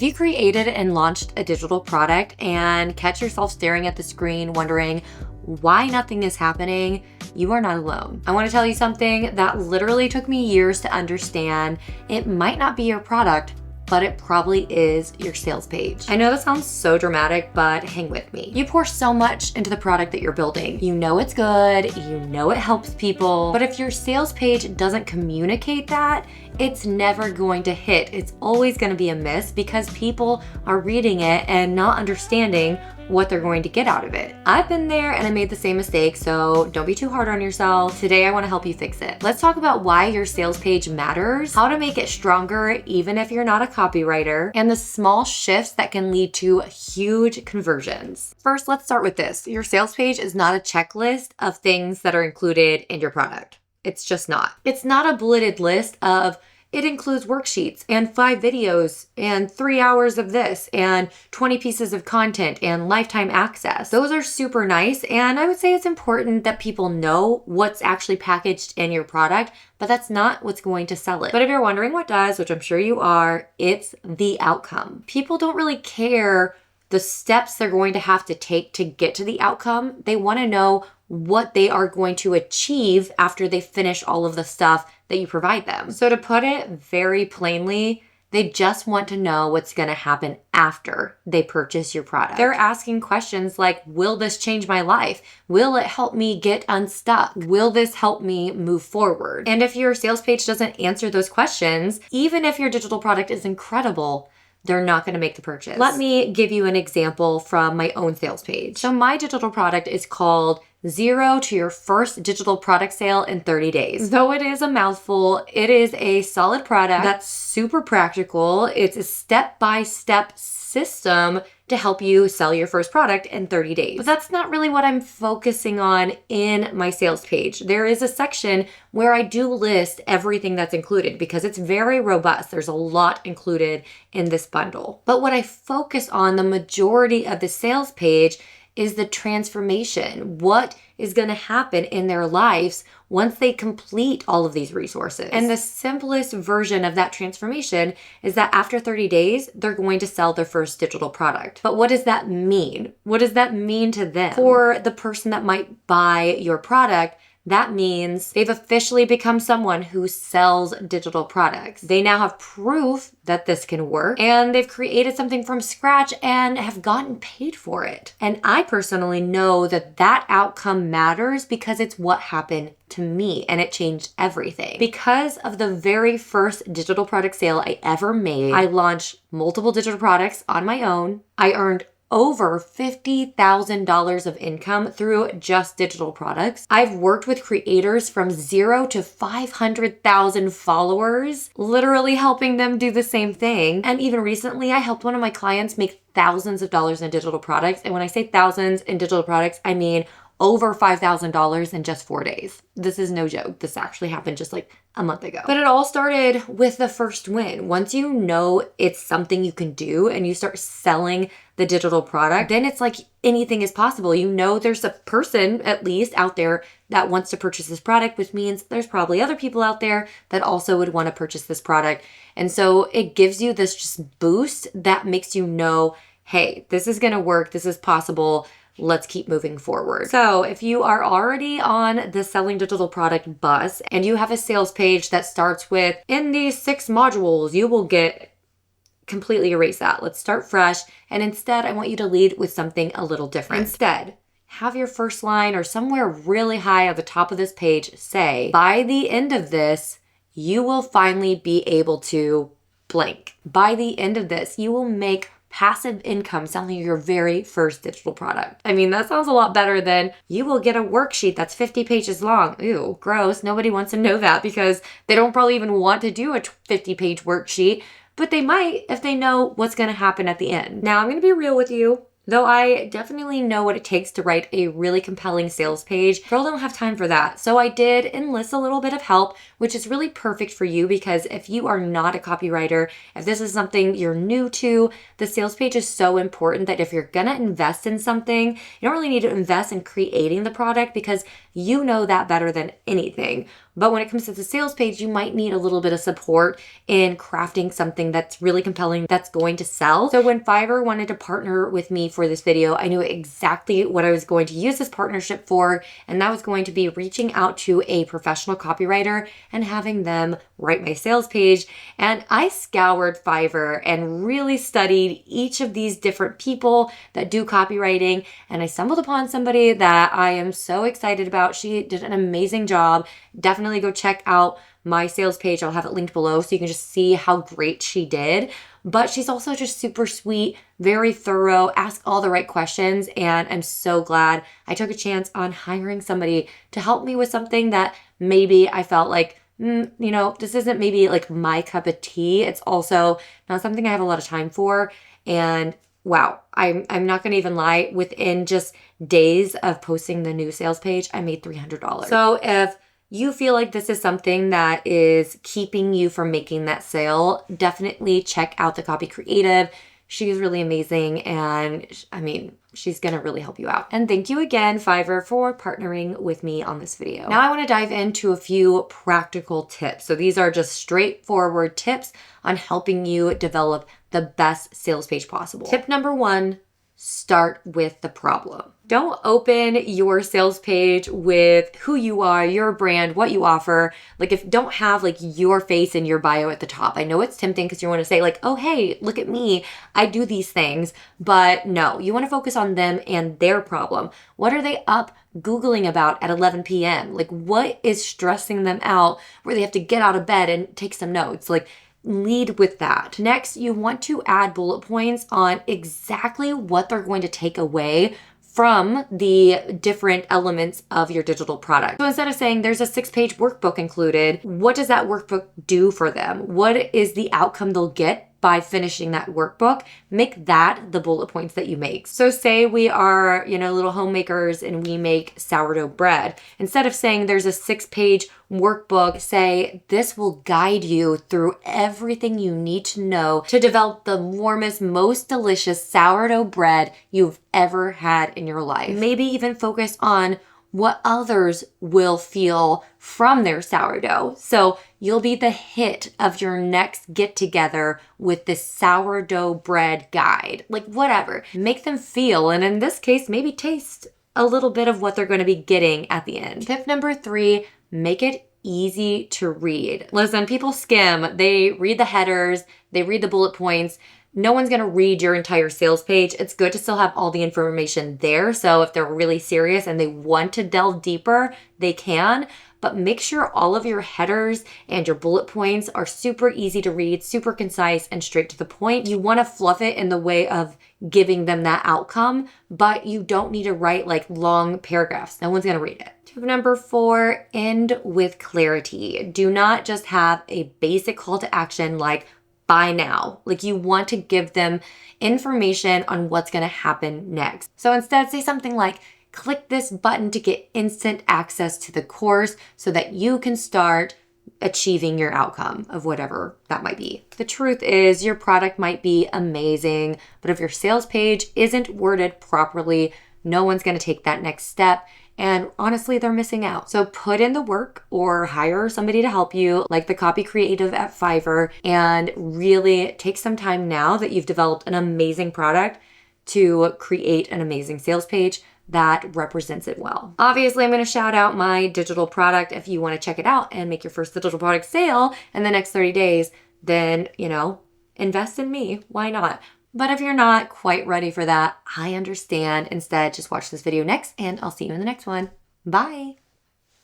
you created and launched a digital product and catch yourself staring at the screen wondering why nothing is happening, you are not alone. I want to tell you something that literally took me years to understand. It might not be your product, but it probably is your sales page. I know that sounds so dramatic, but hang with me. You pour so much into the product that you're building. You know it's good, you know it helps people, but if your sales page doesn't communicate that, it's never going to hit. It's always going to be a miss because people are reading it and not understanding what they're going to get out of it. I've been there and I made the same mistake, so don't be too hard on yourself. Today, I want to help you fix it. Let's talk about why your sales page matters, how to make it stronger even if you're not a copywriter, and the small shifts that can lead to huge conversions. First, let's start with this. Your sales page is not a checklist of things that are included in your product. It's just not. It's not a bulleted list of it includes worksheets and 5 videos and 3 hours of this and 20 pieces of content and lifetime access. Those are super nice, and I would say it's important that people know what's actually packaged in your product, but that's not what's going to sell it. But if you're wondering what does, which I'm sure you are, it's the outcome. People don't really care the steps they're going to have to take to get to the outcome. They want to know what they are going to achieve after they finish all of the stuff that you provide them. So to put it very plainly, they just want to know what's going to happen after they purchase your product. They're asking questions like, will this change my life? Will it help me get unstuck? Will this help me move forward? And if your sales page doesn't answer those questions, even if your digital product is incredible, they're not going to make the purchase. Let me give you an example from my own sales page. So my digital product is called 0 to your first digital product sale in 30 days. Though it is a mouthful, it is a solid product that's super practical. It's a step-by-step system to help you sell your first product in 30 days. But that's not really what I'm focusing on in my sales page. There is a section where I do list everything that's included because it's very robust. There's a lot included in this bundle. But what I focus on the majority of the sales page is the transformation. What is going to happen in their lives once they complete all of these resources. And the simplest version of that transformation is that after 30 days, they're going to sell their first digital product. But what does that mean? What does that mean to them? For the person that might buy your product, that means they've officially become someone who sells digital products. They now have proof that this can work, and they've created something from scratch and have gotten paid for it. And I personally know that that outcome matters because it's what happened to me, and it changed everything. Because of the very first digital product sale I ever made, I launched multiple digital products on my own. I earned over $50,000 of income through just digital products. I've worked with creators from 0 to 500,000 followers, literally helping them do the same thing. And even recently, I helped one of my clients make thousands of dollars in digital products. And when I say thousands in digital products, I mean over $5,000 in just 4 days. This is no joke. This actually happened just like a month ago. But it all started with the first win. Once you know it's something you can do and you start selling the digital product, then it's like anything is possible. You know there's a person at least out there that wants to purchase this product, which means there's probably other people out there that also would want to purchase this product. And so it gives you this just boost that makes you know, hey, this is going to work. This is possible. Let's keep moving forward. So if you are already on the selling digital product bus and you have a sales page that starts with, in these 6 modules, you will get, completely erase that. Let's start fresh. And instead, I want you to lead with something a little different. Instead, have your first line or somewhere really high at the top of this page say, by the end of this, you will finally be able to blank. By the end of this, you will make passive income selling your very first digital product. I mean, that sounds a lot better than you will get a worksheet that's 50 pages long. Ew, gross. Nobody wants to know that because they don't probably even want to do a 50-page worksheet, but they might if they know what's going to happen at the end. Now, I'm going to be real with you. Though I definitely know what it takes to write a really compelling sales page, girl don't have time for that. So I did enlist a little bit of help, which is really perfect for you because if you are not a copywriter, if this is something you're new to, the sales page is so important that if you're gonna invest in something, you don't really need to invest in creating the product because you know that better than anything. But when it comes to the sales page, you might need a little bit of support in crafting something that's really compelling, that's going to sell. So when Fiverr wanted to partner with me for this video, I knew exactly what I was going to use this partnership for, and that was going to be reaching out to a professional copywriter and having them write my sales page. And I scoured Fiverr and really studied each of these different people that do copywriting, and I stumbled upon somebody that I am so excited about. She did an amazing job. Definitely go check out my sales page. I'll have it linked below so you can just see how great she did. But she's also just super sweet, very thorough, asked all the right questions, and I'm so glad I took a chance on hiring somebody to help me with something that maybe I felt like, this isn't maybe like my cup of tea. It's also not something I have a lot of time for. And wow, I'm not gonna even lie, within just days of posting the new sales page, I made $300. So if you feel like this is something that is keeping you from making that sale, definitely check out the Copy Creative. She's really amazing, and I mean, she's gonna really help you out. And thank you again, Fiverr, for partnering with me on this video. Now I wanna dive into a few practical tips. So these are just straightforward tips on helping you develop the best sales page possible. Tip number 1, start with the problem. Don't open your sales page with who you are, your brand, what you offer. Like, don't have like your face in your bio at the top. I know it's tempting because you want to say like, oh, hey, look at me, I do these things. But no, you want to focus on them and their problem. What are they up Googling about at 11 p.m.? Like, what is stressing them out where they have to get out of bed and take some notes? Like, lead with that. Next, you want to add bullet points on exactly what they're going to take away from the different elements of your digital product. So instead of saying there's a 6-page workbook included, what does that workbook do for them? What is the outcome they'll get by finishing that workbook? Make that the bullet points that you make. So say we are, little homemakers and we make sourdough bread. Instead of saying there's a 6-page workbook, say this will guide you through everything you need to know to develop the warmest, most delicious sourdough bread you've ever had in your life. Maybe even focus on what others will feel from their sourdough. So you'll be the hit of your next get together with this sourdough bread guide. Like, whatever. Make them feel, and in this case, maybe taste a little bit of what they're going to be getting at the end. Tip number 3, make it easy to read. Listen, people skim. They read the headers, they read the bullet points. No one's gonna read your entire sales page. It's good to still have all the information there. So if they're really serious and they want to delve deeper, they can. But make sure all of your headers and your bullet points are super easy to read, super concise, and straight to the point. You wanna fluff it in the way of giving them that outcome, but you don't need to write like long paragraphs. No one's gonna read it. Tip number 4, end with clarity. Do not just have a basic call to action like buy now. Like, you want to give them information on what's going to happen next. So instead, say something like, click this button to get instant access to the course so that you can start achieving your outcome of whatever that might be. The truth is, your product might be amazing, but if your sales page isn't worded properly, no one's going to take that next step. And honestly, they're missing out. So put in the work or hire somebody to help you, like the Copy Creative at Fiverr, and really take some time now that you've developed an amazing product to create an amazing sales page that represents it well. Obviously, I'm going to shout out my digital product. If you want to check it out and make your first digital product sale in the next 30 days, then, invest in me. Why not? But if you're not quite ready for that, I understand. Instead, just watch this video next and I'll see you in the next one. Bye.